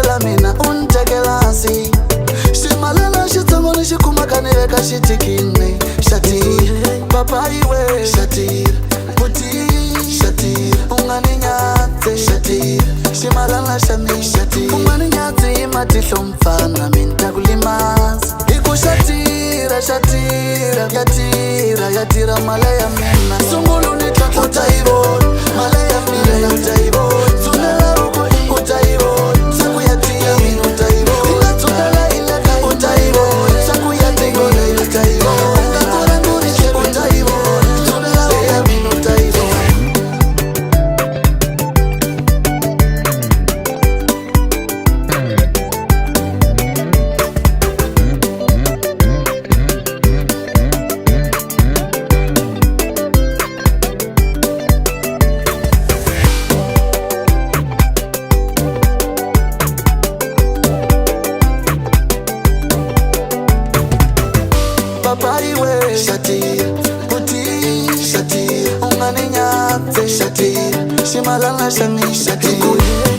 tlhela mina untekelasi ximalela xitsongo lexi kumaka ni veka xitikini xa tira papa iwe xa tira puti xa tira u nga ni nyatse xa tira ximalana xa mina xa tira u nga ni nyatse hi matihlo mfana mina ta ku limaza hi ku xa tira ya tira male ya mina sungulu ni tlhontlho u ta yi vona male ya mina u ta yi vona tsulela ruku u ta yi vona se ku ya tira mina u ta yi vona u nga tsulela ileka u ta yi vona se ku ya tira u ta yi vona u nga kurangurishe u ta yi vona tsulela ya mina u ta yi vona papa iwe xa tira puti xa tira u nga ni nyatse xa tira ximalana xa mina xa tira